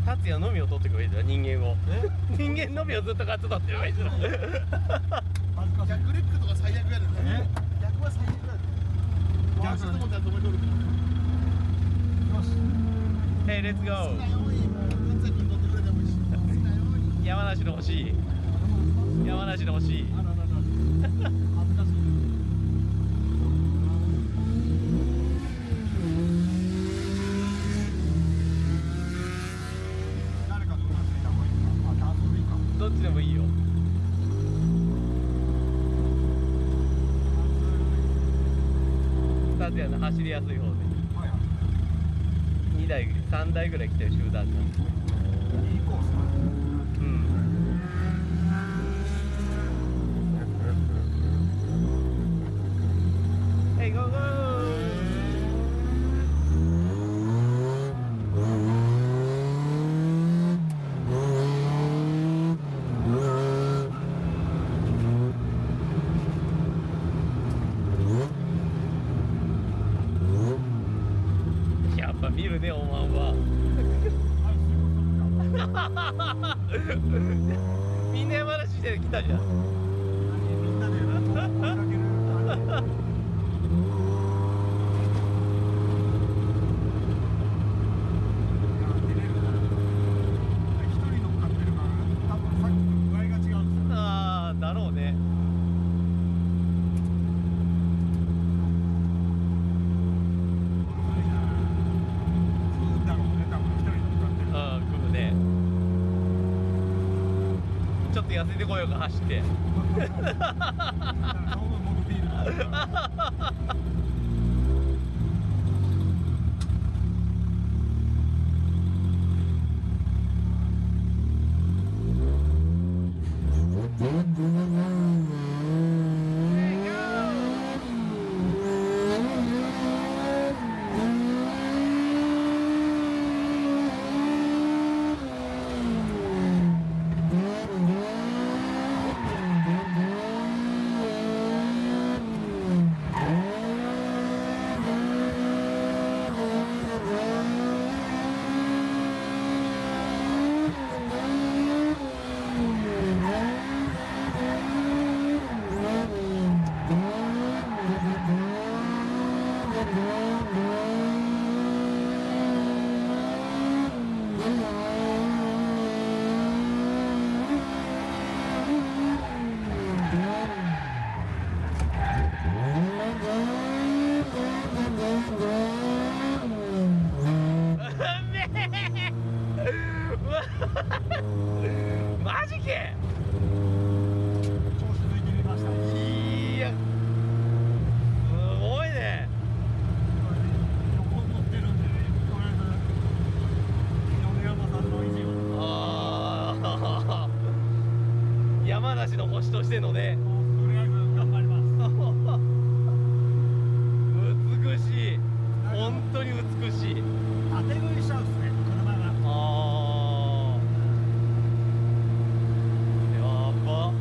達也のみを取ってくれるじゃん、人間を。人間のみをずっとカット取ってるわけじゃん。逆レックとか最悪やでね。逆は最悪やで。逆ともちゃんと止めとるけど。よし。Hey, let's 好きな go。ようにもう達也君取ってくれてもいいし。好きなように。山梨の欲しい。山梨の欲しい。あららら。恥ずかしい。どっちでもいいよ。達也の走りやすい方で。2台3台ぐらい来てる集団が。いいコースだ。うん。Hey, go go。やっぱ見るね、おまんは。みんな山梨で来たじゃん。みんなで追いかける。ああ、だろうね。うん、組むね。ちょっと痩せてこようか、走って。マジけ。いや、すごいね。ああ、山梨の星としてのね。美しい。本当に美しい。当て食いしちゃうっすね、車が。ああ、やば。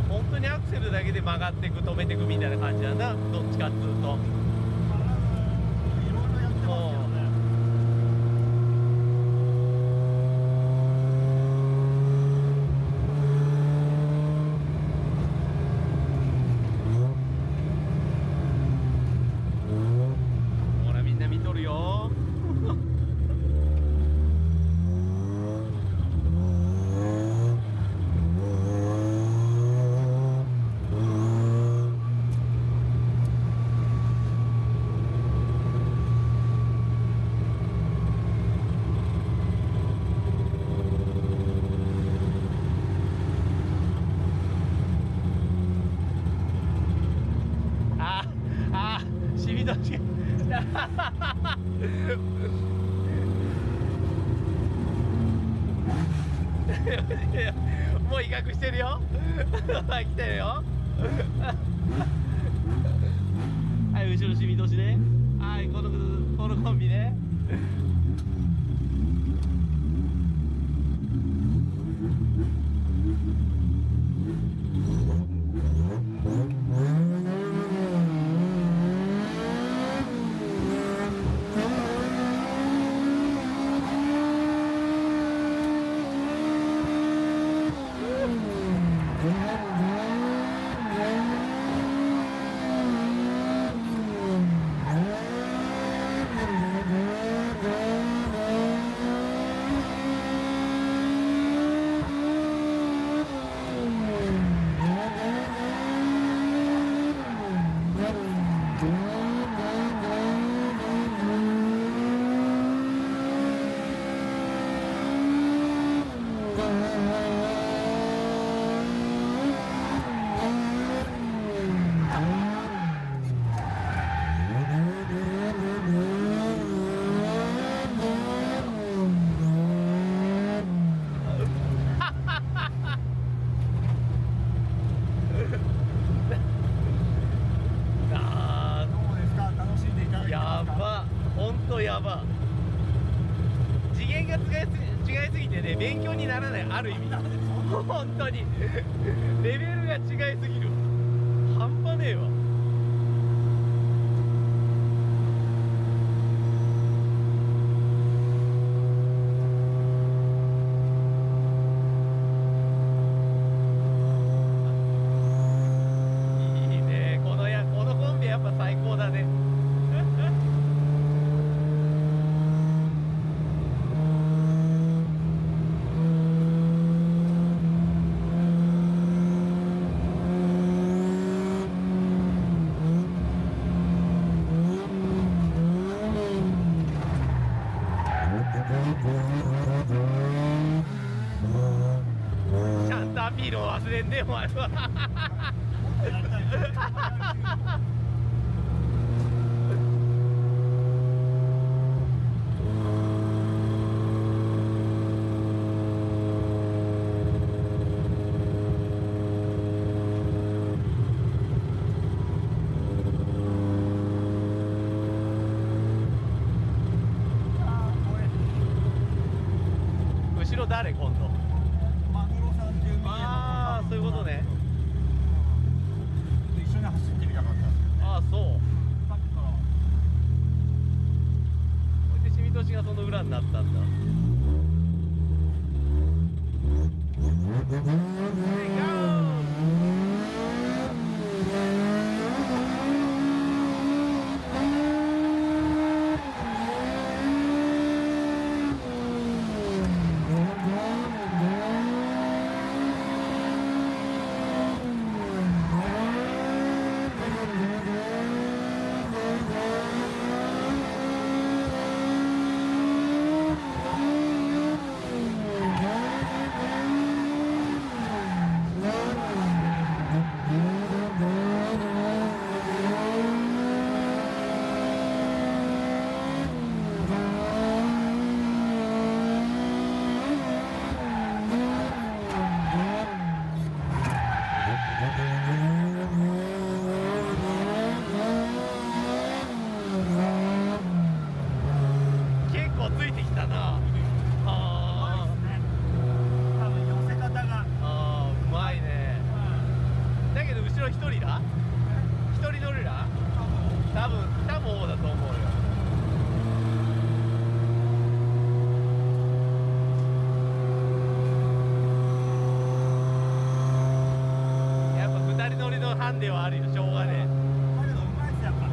本当にアクセルだけで曲がっていく、止めていくみたいな感じだな、どっちかっつうと。いろいろやってますけどね。ほら、みんな見とるよ。てもう威嚇してるよ来てるよはい後ろしみ通しねはいこのコンビねやばほんとやば次元が違いすぎてね勉強にならないある意味本当にレベルが違いすぎる半端ねえわいいねこのコンビやっぱ最高だねちゃんとアピールを忘れんねお前は後ろ誰今度マグロさんっていうああそういうことね一緒に走ってみたかったんですけどああそうさっきからこれでしみとしがその裏になったんだ結構ついてきたなあ多分寄せ方があうまいねだけど後ろ一人だ一人乗るな多分王だと思うよやっぱ二人乗りのハンデはあるよしょうがねえだけどうまいっすやっぱ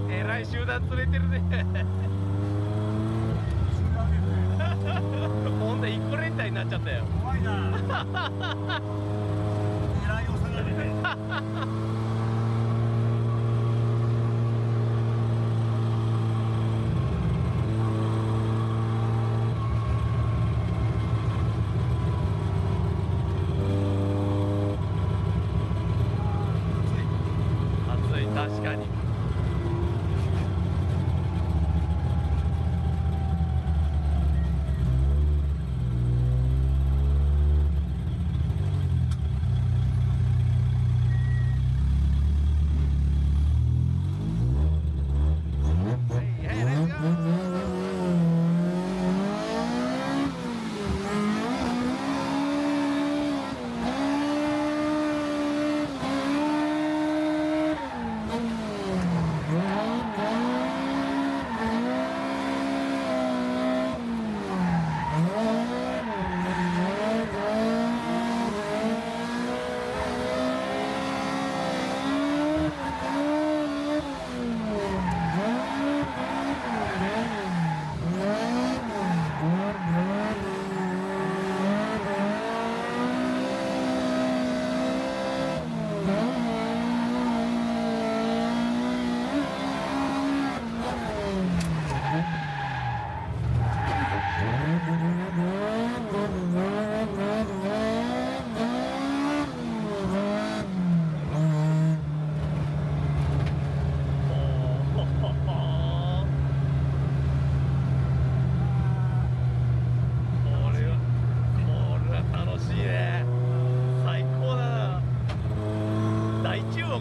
えらい集団連れてるね集団ですねっちゃったよ。怖いな。狙いを定めて。暑い、確かに。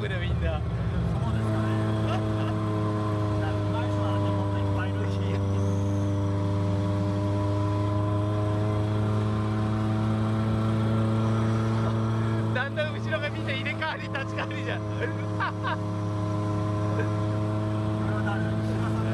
でもいいんだ。そうですかね。うまい人はもっといっぱいいるし。だんだん後ろがみんな入れ替わり立ち替わりじゃん。これは大丈夫ですかね。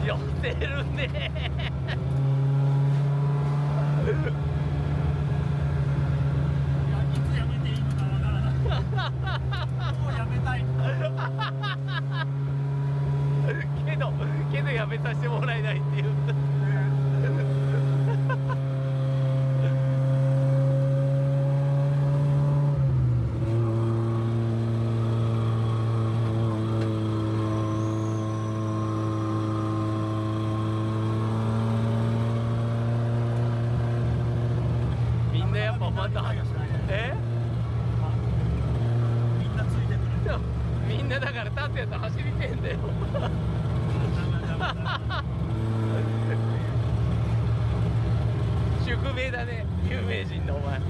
寄ってるね。いや、いつやめていいのかわからない。もうやめたい。けどやめさせてもらえないっていう。みんなやっぱまたみんなついてくる。みんなだから達也と走りてんだよ。有名だね、有名人のお前。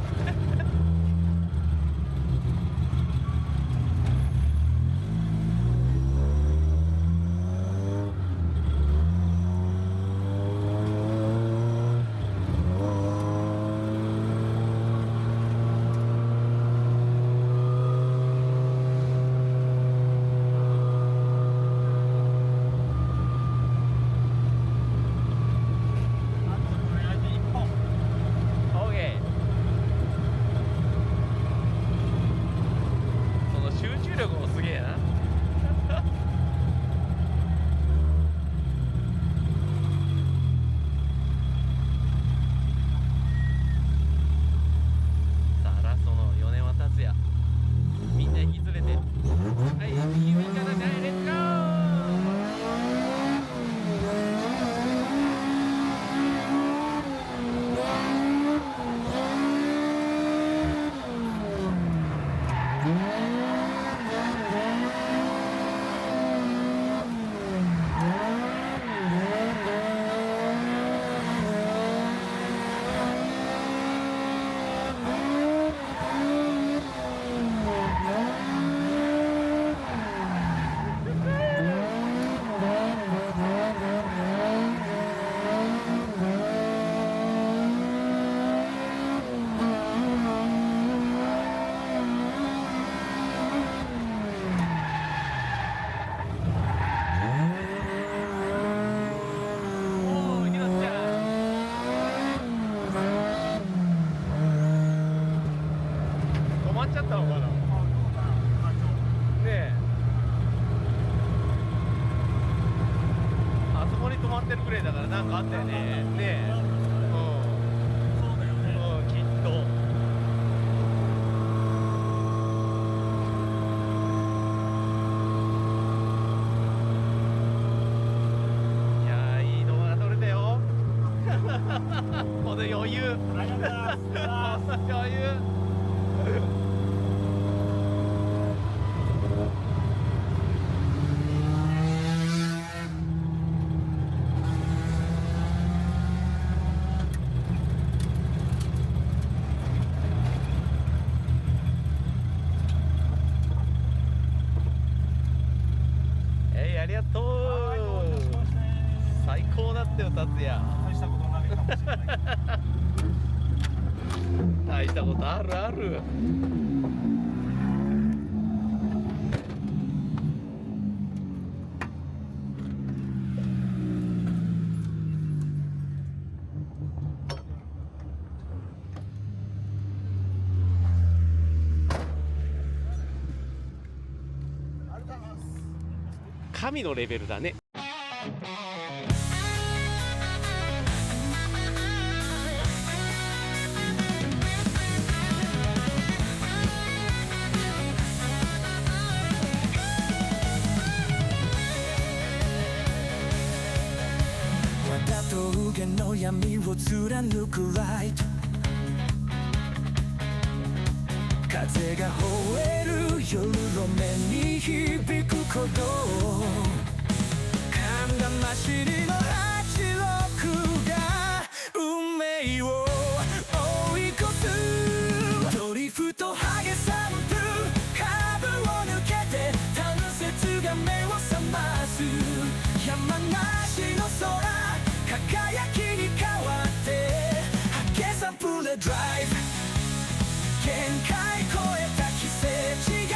なんかあったよね。ねえ。そうだよね。きっと。いやー、いい動画撮れたよ。この余裕。ありがとうございます。余裕。ありがとう。最高だったよ、達也。大したことないかもしれないけど。大したことあるある。神のレベルだね。峠の闇を貫くライト、風が吠える夜路面に響く鼓動、神魂の86が運命を追い越す。ドリフトハゲサンプカーブを抜けて断雪が目を覚ます山梨の空、輝きに変わってハゲサンプルドライブ、限界超えた奇跡が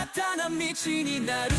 新たな道になる。